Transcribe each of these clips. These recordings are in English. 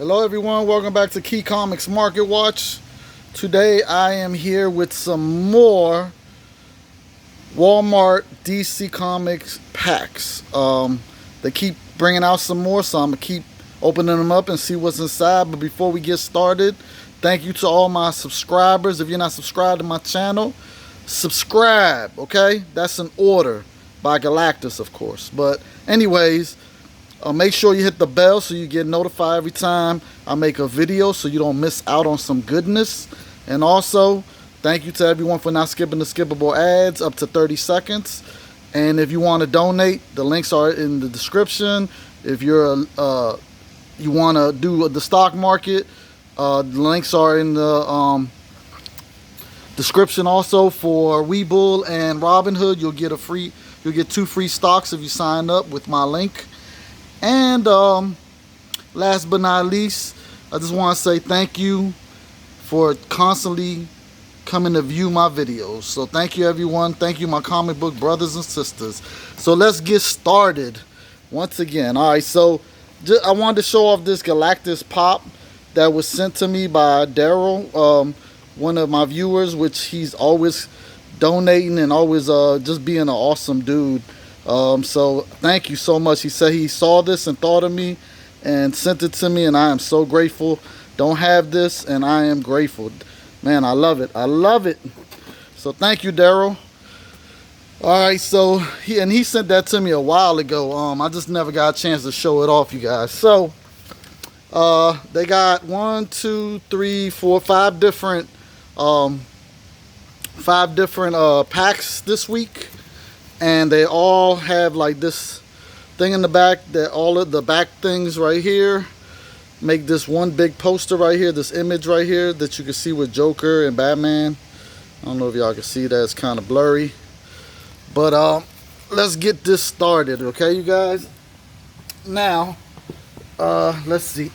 Hello everyone, welcome back to Key Comics Market Watch. Today I am here with some more Walmart DC Comics packs. They keep bringing out some more, so I'm going to keep opening them up and see what's inside. But before we get started, thank you to all my subscribers. If you're not subscribed to my channel, subscribe, okay? That's an order by Galactus, of course. But anyways, make sure you hit the bell so you get notified every time I make a video so you don't miss out on some goodness. And also, thank you to everyone for not skipping the skippable ads up to 30 seconds. And if you want to donate, the links are in the description. If you're you want to do the stock market, the links are in the description also. For Webull and Robinhood, you'll get 2 free stocks if you sign up with my link. And last but not least, I just want to say thank you for constantly coming to view my videos. So thank you everyone. Thank you my comic book brothers and sisters. So let's get started once again. Alright, so I wanted to show off this Galactus pop that was sent to me by Daryl, one of my viewers, which he's always donating and always just being an awesome dude. So thank you so much. He said he saw this and thought of me and sent it to me, and I am so grateful. Don't have this, and I am grateful. Man, I love it. I love it. So thank you, Daryl. Alright, so he sent that to me a while ago. I just never got a chance to show it off, you guys. So they got 5 different packs this week. And they all have like this thing in the back, that all of the back things right here make this one big poster right here, this image right here that you can see with Joker and Batman. I don't know if y'all can see that, it's kind of blurry. But let's get this started, okay, you guys? Now, let's see.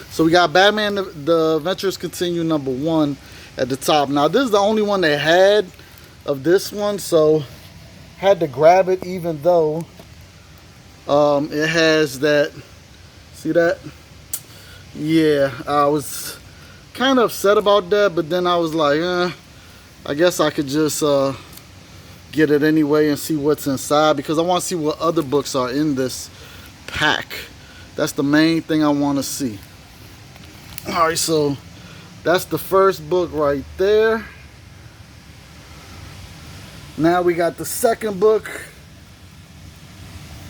So we got Batman, the Adventures Continue #1 at the top. Now, this is the only one they had of this one, so had to grab it, even though it has that, see that? Yeah, I was kind of upset about that, but then I was like, I guess I could just get it anyway and see what's inside, because I want to see what other books are in this pack. That's the main thing I want to see. Alright, so that's the first book right there. Now we got the second book,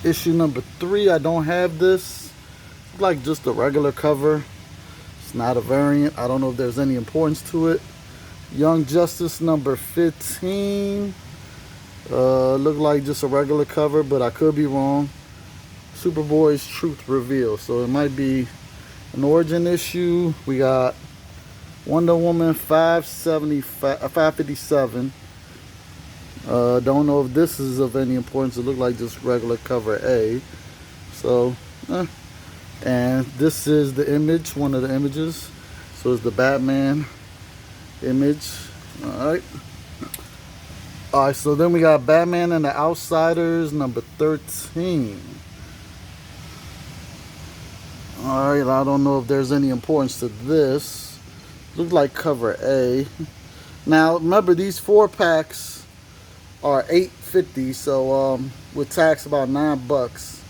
issue #3. I don't have this. It's like just a regular cover. It's not a variant. I don't know if there's any importance to it. Young Justice #15. Look like just a regular cover, but I could be wrong. Superboy's Truth Reveal. So it might be an origin issue. We got Wonder Woman 557. Don't know if this is of any importance. It looked like just regular cover A. So, and this is the image, one of the images. So it's the Batman image. Alright. Alright, so then we got Batman and the Outsiders #13. Alright, I don't know if there's any importance to this. Looks like cover A. Now, remember, these 4 packs are $8.50, so with tax about $9.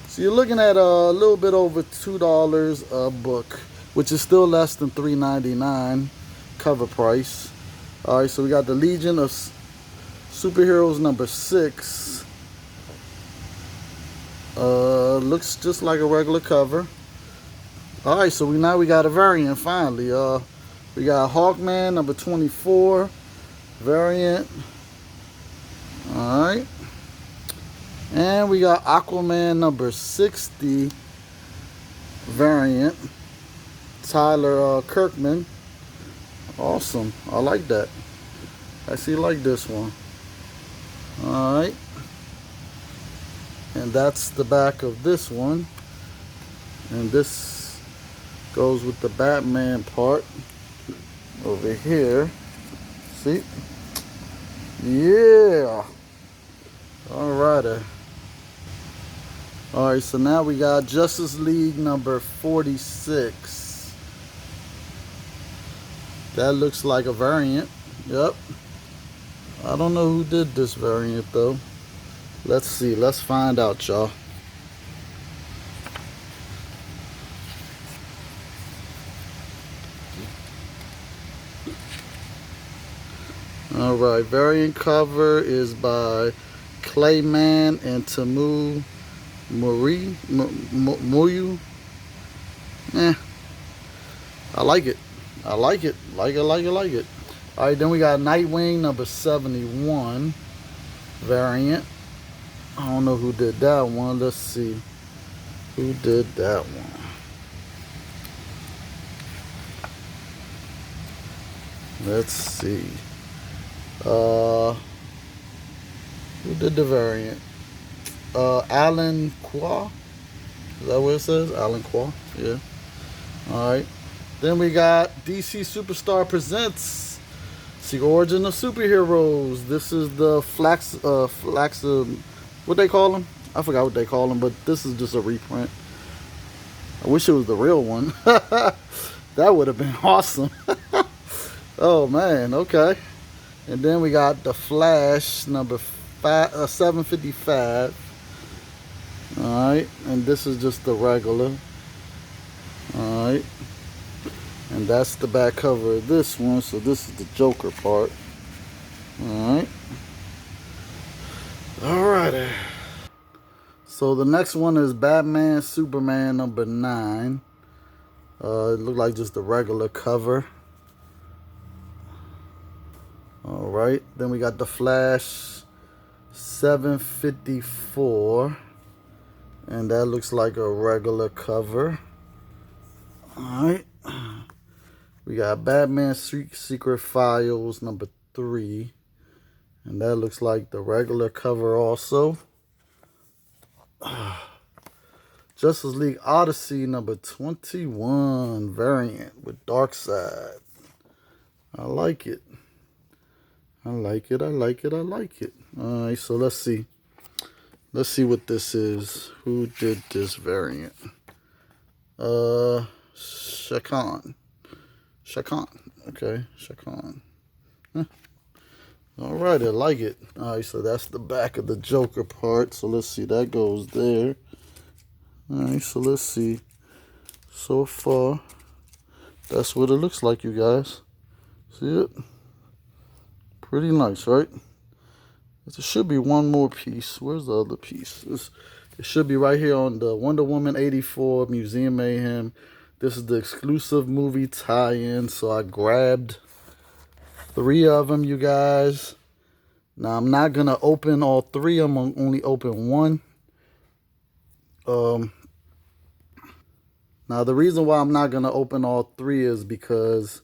So you're looking at a little bit over $2 a book, which is still less than $3.99 cover price. Alright, so we got the Legion of Superheroes #6. Looks just like a regular cover. Alright, so now we got a variant finally. We got Hawkman #24 variant. Alright, and we got Aquaman #60 variant, Tyler Kirkman. Awesome, I like that. I actually like this one. Alright, and that's the back of this one, and this goes with the Batman part over here. See? Yeah. Alrighty. All right, so now we got Justice League number 46. That looks like a variant. Yep. I don't know who did this variant though. Let's see. Let's find out, y'all. All right, variant cover is by Clayman and Tamu Muyu. I like it. I like it. Like it. All right, then we got Nightwing number 71 variant. I don't know who did that one. Let's see who did that one. Let's see. Who did the variant? Alan Qua. Is that what it says? Alan Qua. Yeah. All right. Then we got DC Superstar Presents The Origin of Superheroes. This is the what they call them? I forgot what they call them, but this is just a reprint. I wish it was the real one. That would have been awesome. Oh man, okay. And then we got the Flash number 755. All right, and this is just the regular. All right, and that's the back cover of this one. So this is the Joker part. All right. Alrighty. So the next one is Batman Superman number 9. It looked like just the regular cover. All right. Then we got the Flash 754. And that looks like a regular cover. All right. We got Batman Secret Files number 3. And that looks like the regular cover also. Justice League Odyssey number 21 variant with Darkseid. I like it. I like it. All right, so let's see. Let's see what this is. Who did this variant? Shakan. Okay, Shakan. All right, I like it. All right, so that's the back of the Joker part. So let's see, that goes there. All right, so let's see. So far, that's what it looks like, you guys. See it? Pretty nice, right? There should be one more piece. Where's the other piece? It should be right here on the Wonder Woman 84 Museum Mayhem. This is the exclusive movie tie-in, so I grabbed 3 of them, you guys. Now, I'm not going to open all 3. I'm going to only open 1. Now, the reason why I'm not going to open all 3 is because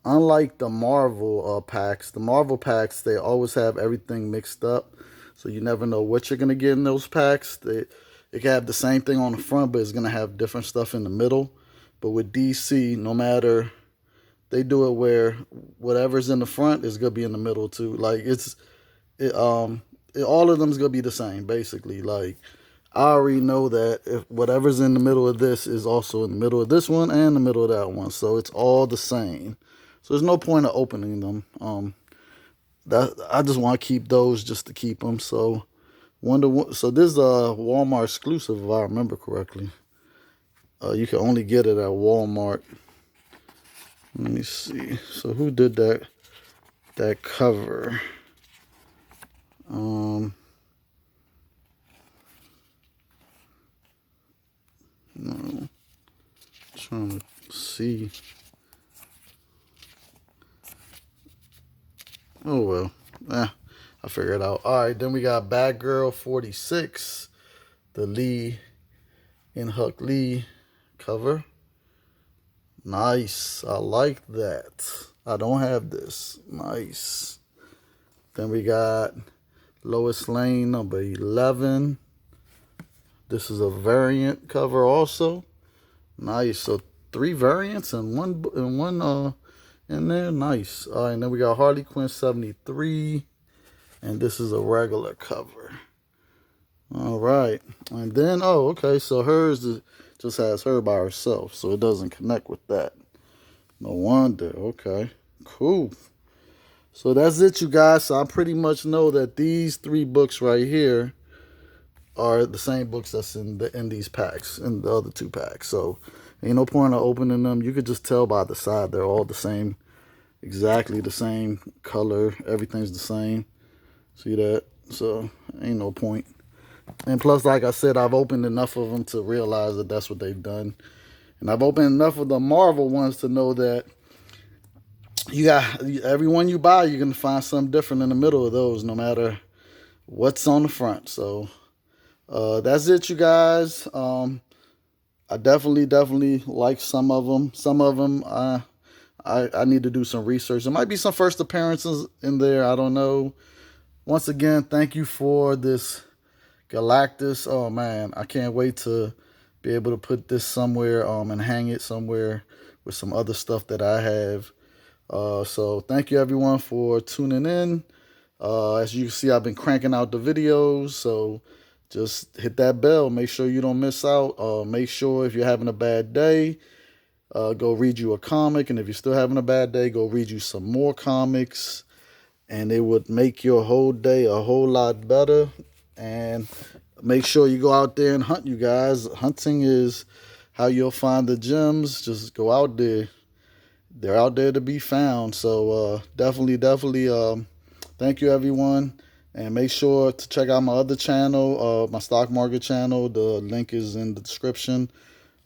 unlike the Marvel packs, they always have everything mixed up. So you never know what you're going to get in those packs. It can have the same thing on the front, but it's going to have different stuff in the middle. But with DC, no matter, they do it where whatever's in the front is going to be in the middle too. Like all of them is going to be the same, basically. Like, I already know that if whatever's in the middle of this is also in the middle of this one and the middle of that one. So it's all the same. So there's no point of opening them. I just want to keep those just to keep them. So so this is a Walmart exclusive, if I remember correctly. You can only get it at Walmart. Let me see. So who did that cover? No. Trying to see. Oh well. I figured it out. Alright, then we got Batgirl 46. The Lee and Huck Lee cover. Nice. I like that. I don't have this. Nice. Then we got Lois Lane number 11. This is a variant cover also. Nice. So 3 variants and one in there. Nice. All right, and then we got Harley Quinn 73. And this is a regular cover. All right. And then, oh, okay. So just has her by herself. So it doesn't connect with that. No wonder. Okay. Cool. So that's it, you guys. So I pretty much know that these 3 books right here are the same books that's in these packs, in the other 2 packs. So ain't no point of opening them. You could just tell by the side they're all the same, exactly the same color. Everything's the same. See that? So ain't no point. And plus, like I said, I've opened enough of them to realize that that's what they've done. And I've opened enough of the Marvel ones to know that you got every one you buy, you're gonna find something different in the middle of those, no matter what's on the front. So that's it, you guys. I definitely like some of them. Some of them I need to do some research. There might be some first appearances in there. I don't know. Once again, thank you for this Galactus. Oh man, I can't wait to be able to put this somewhere and hang it somewhere with some other stuff that I have. So thank you everyone for tuning in. As you can see, I've been cranking out the videos, so just hit that bell. Make sure you don't miss out. Make sure if you're having a bad day, go read you a comic. And if you're still having a bad day, go read you some more comics. And it would make your whole day a whole lot better. And make sure you go out there and hunt, you guys. Hunting is how you'll find the gems. Just go out there. They're out there to be found. So definitely thank you everyone. And make sure to check out my other channel, my stock market channel. The link is in the description.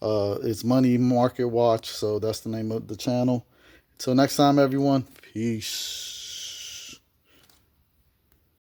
It's Money Market Watch. So that's the name of the channel. Until next time, everyone. Peace.